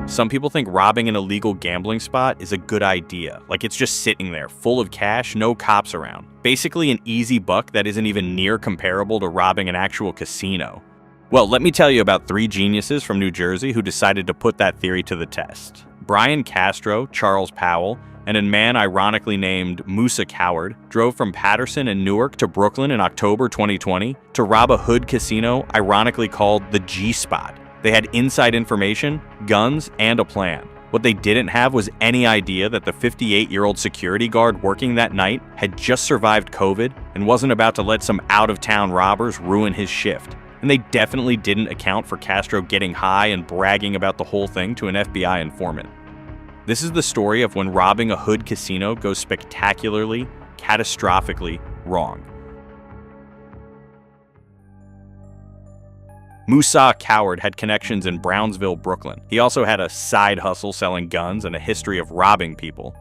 Some people think robbing an illegal gambling spot is a good idea, like it's just sitting there, full of cash, no cops around. Basically an easy buck that isn't even near comparable to robbing an actual casino. Well, let me tell you about 3 geniuses from New Jersey who decided to put that theory to the test. Brian Castro, Charles Powell, and a man ironically named Musa Coward drove from Paterson and Newark to Brooklyn in October 2020 to rob a hood casino ironically called the G-Spot. They had inside information, guns, and a plan. What they didn't have was any idea that the 58-year-old security guard working that night had just survived COVID and wasn't about to let some out-of-town robbers ruin his shift. And they definitely didn't account for Castro getting high and bragging about the whole thing to an FBI informant. This is the story of when robbing a hood casino goes spectacularly, catastrophically wrong. Musa Coward had connections in Brownsville, Brooklyn. He also had a side hustle selling guns and a history of robbing people.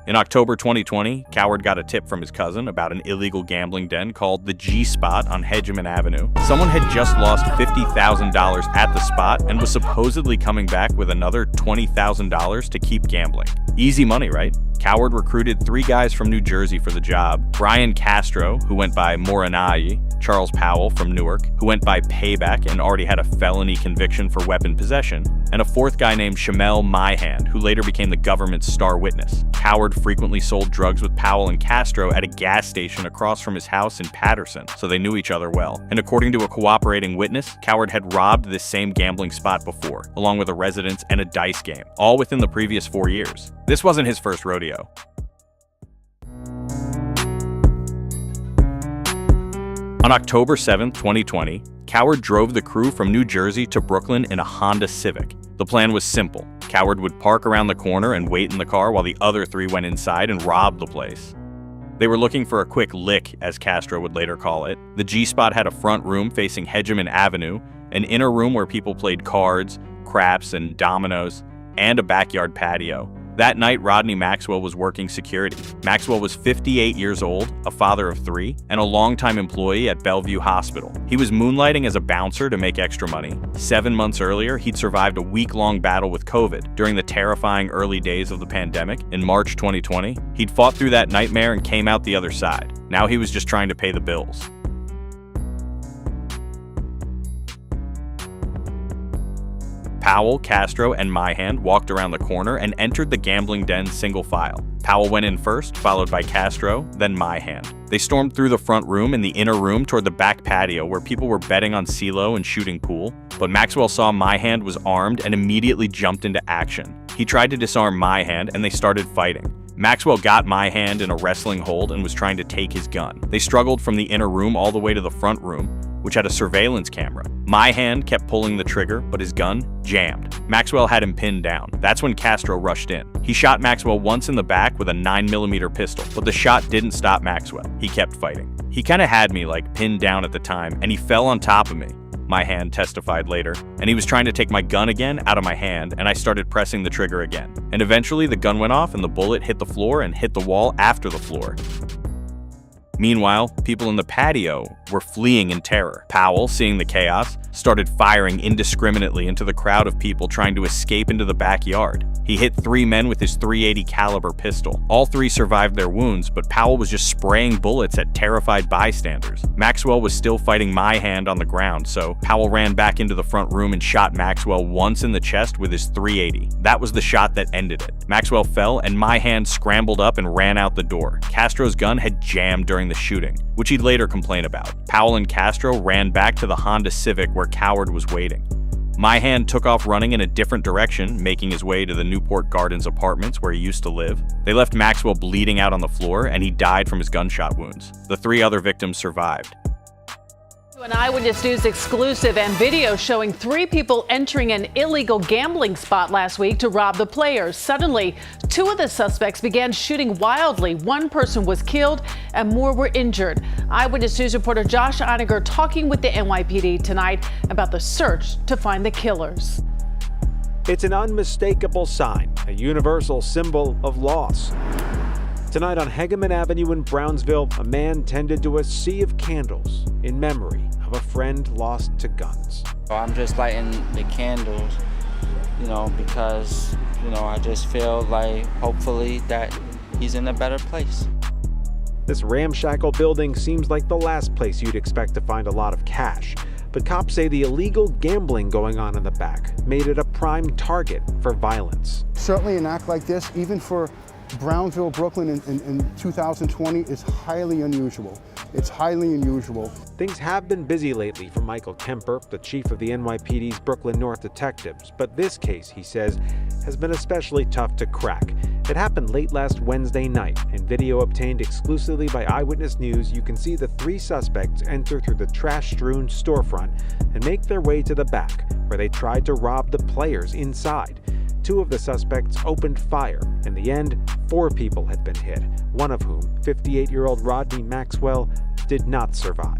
In October 2020, Coward got a tip from his cousin about an illegal gambling den called the G-Spot on Hedgeman Avenue. Someone had just lost $50,000 at the spot and was supposedly coming back with another $20,000 to keep gambling. Easy money, right? Coward recruited 3 guys from New Jersey for the job: Brian Castro, who went by Moranayi, Charles Powell from Newark, who went by Payback and already had a felony conviction for weapon possession, and a 4th guy named Shamel Myhand, who later became the government's star witness. Coward frequently sold drugs with Powell and Castro at a gas station across from his house in Paterson, so they knew each other well. And according to a cooperating witness, Coward had robbed this same gambling spot before, along with a residence and a dice game, all within the previous 4 years. This wasn't his first rodeo. On October 7, 2020, Coward drove the crew from New Jersey to Brooklyn in a Honda Civic. The plan was simple. Coward would park around the corner and wait in the car while the other 3 went inside and robbed the place. They were looking for a quick lick, as Castro would later call it. The G-Spot had a front room facing Hedgeman Avenue, an inner room where people played cards, craps, and dominoes, and a backyard patio. That night, Rodney Maxwell was working security. Maxwell was 58 years old, a father of 3, and a longtime employee at Bellevue Hospital. He was moonlighting as a bouncer to make extra money. 7 months earlier, he'd survived a week-long battle with COVID. During the terrifying early days of the pandemic, in March 2020, he'd fought through that nightmare and came out the other side. Now he was just trying to pay the bills. Powell, Castro, and Myhand walked around the corner and entered the gambling den single file. Powell went in first, followed by Castro, then Myhand. They stormed through the front room and the inner room toward the back patio where people were betting on CeeLo and shooting pool, but Maxwell saw Myhand was armed and immediately jumped into action. He tried to disarm Myhand and they started fighting. Maxwell got Myhand in a wrestling hold and was trying to take his gun. They struggled from the inner room all the way to the front room, which had a surveillance camera. Myhand kept pulling the trigger, but his gun jammed. Maxwell had him pinned down. That's when Castro rushed in. He shot Maxwell once in the back with a 9mm pistol, but the shot didn't stop Maxwell. He kept fighting. He kinda had me pinned down at the time, and he fell on top of me, Myhand testified later, and he was trying to take my gun again out of my hand, and I started pressing the trigger again. And eventually the gun went off and the bullet hit the floor and hit the wall after the floor. Meanwhile, people in the patio were fleeing in terror. Powell, seeing the chaos, started firing indiscriminately into the crowd of people trying to escape into the backyard. He hit 3 men with his .380 caliber pistol. All 3 survived their wounds, but Powell was just spraying bullets at terrified bystanders. Maxwell was still fighting Myhand on the ground, so Powell ran back into the front room and shot Maxwell once in the chest with his .380. That was the shot that ended it. Maxwell fell, and Myhand scrambled up and ran out the door. Castro's gun had jammed during the shooting, which he'd later complain about. Powell and Castro ran back to the Honda Civic where Coward was waiting. Myhand took off running in a different direction, making his way to the Newport Gardens apartments where he used to live. They left Maxwell bleeding out on the floor, and he died from his gunshot wounds. The 3 other victims survived. An Eyewitness News exclusive and video showing 3 people entering an illegal gambling spot last week to rob the players. Suddenly, 2 of the suspects began shooting wildly. 1 person was killed and more were injured. Eyewitness News reporter Josh Einiger talking with the NYPD tonight about the search to find the killers. It's an unmistakable sign, a universal symbol of loss. Tonight on Hedgeman Avenue in Brownsville, a man tended to a sea of candles in memory of a friend lost to guns. I'm just lighting the candles, because, I just feel like hopefully that he's in a better place. This ramshackle building seems like the last place you'd expect to find a lot of cash, but cops say the illegal gambling going on in the back made it a prime target for violence. Certainly an act like this, even for Brownsville, Brooklyn in 2020, is highly unusual. It's highly unusual. Things have been busy lately for Michael Kemper, the chief of the NYPD's Brooklyn North detectives, but this case, he says, has been especially tough to crack. It happened late last Wednesday night. In video obtained exclusively by Eyewitness News, you can see the three suspects enter through the trash-strewn storefront and make their way to the back, where they tried to rob the players inside. Two of the suspects opened fire. In the end, 4 people had been hit, one of whom, 58-year-old Rodney Maxwell, did not survive.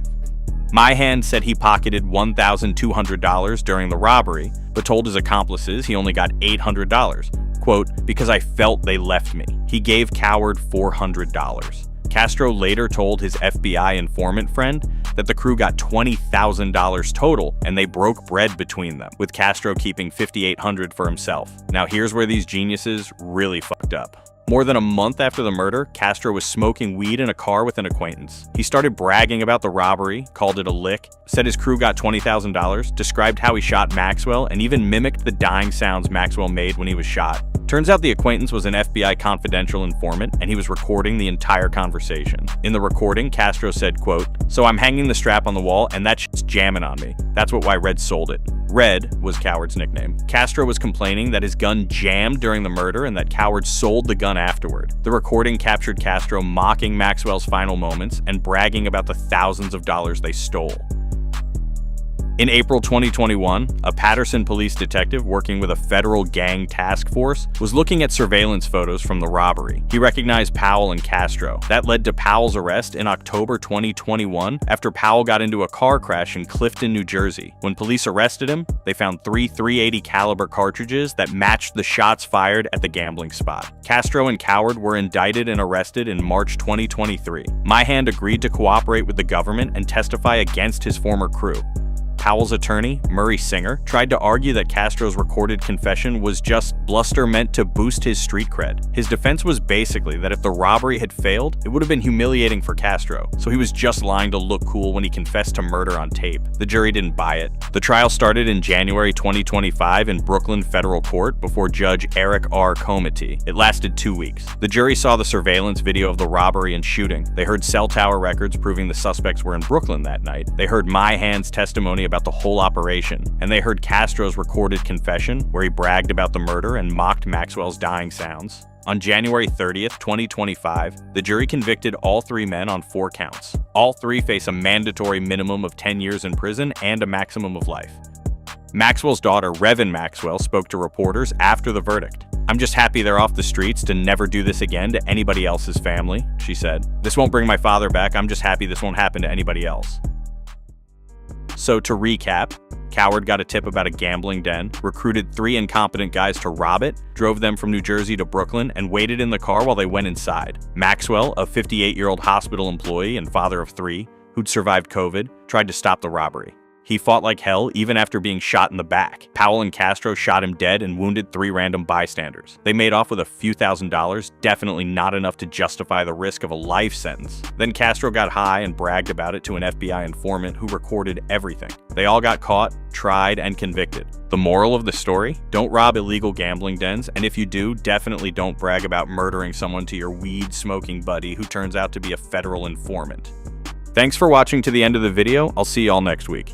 Myhand said he pocketed $1,200 during the robbery, but told his accomplices he only got $800. Quote, because I felt they left me. He gave Coward $400. Castro later told his FBI informant friend that the crew got $20,000 total and they broke bread between them, with Castro keeping $5,800 for himself. Now here's where these geniuses really fucked up. More than a month after the murder, Castro was smoking weed in a car with an acquaintance. He started bragging about the robbery, called it a lick, said his crew got $20,000, described how he shot Maxwell, and even mimicked the dying sounds Maxwell made when he was shot. Turns out the acquaintance was an FBI confidential informant, and he was recording the entire conversation. In the recording, Castro said, quote, so I'm hanging the strap on the wall, and that shit's jamming on me. That's why Red sold it. Red was Coward's nickname. Castro was complaining that his gun jammed during the murder and that Coward sold the gun afterward. The recording captured Castro mocking Maxwell's final moments and bragging about the thousands of dollars they stole. In April 2021, a Patterson police detective working with a federal gang task force was looking at surveillance photos from the robbery. He recognized Powell and Castro. That led to Powell's arrest in October 2021 after Powell got into a car crash in Clifton, New Jersey. When police arrested him, they found 3 .380 caliber cartridges that matched the shots fired at the gambling spot. Castro and Coward were indicted and arrested in March 2023. Myhand agreed to cooperate with the government and testify against his former crew. Powell's attorney, Murray Singer, tried to argue that Castro's recorded confession was just bluster meant to boost his street cred. His defense was basically that if the robbery had failed, it would have been humiliating for Castro, so he was just lying to look cool when he confessed to murder on tape. The jury didn't buy it. The trial started in January 2025 in Brooklyn Federal Court before Judge Eric R. Comity. It lasted 2 weeks. The jury saw the surveillance video of the robbery and shooting. They heard cell tower records proving the suspects were in Brooklyn that night. They heard Myhand's testimony about the whole operation, and they heard Castro's recorded confession where he bragged about the murder and mocked Maxwell's dying sounds. On January 30th, 2025, the jury convicted all 3 men on 4 counts. All 3 face a mandatory minimum of 10 years in prison and a maximum of life. Maxwell's daughter, Revan Maxwell, spoke to reporters after the verdict. I'm just happy they're off the streets to never do this again to anybody else's family, she said. This won't bring my father back. I'm just happy this won't happen to anybody else. So to recap, Coward got a tip about a gambling den, recruited 3 incompetent guys to rob it, drove them from New Jersey to Brooklyn, and waited in the car while they went inside. Maxwell, a 58-year-old hospital employee and father of 3, who'd survived COVID, tried to stop the robbery. He fought like hell even after being shot in the back. Powell and Castro shot him dead and wounded 3 random bystanders. They made off with a few $1,000s, definitely not enough to justify the risk of a life sentence. Then Castro got high and bragged about it to an FBI informant who recorded everything. They all got caught, tried, and convicted. The moral of the story? Don't rob illegal gambling dens, and if you do, definitely don't brag about murdering someone to your weed-smoking buddy who turns out to be a federal informant. Thanks for watching to the end of the video. I'll see y'all next week.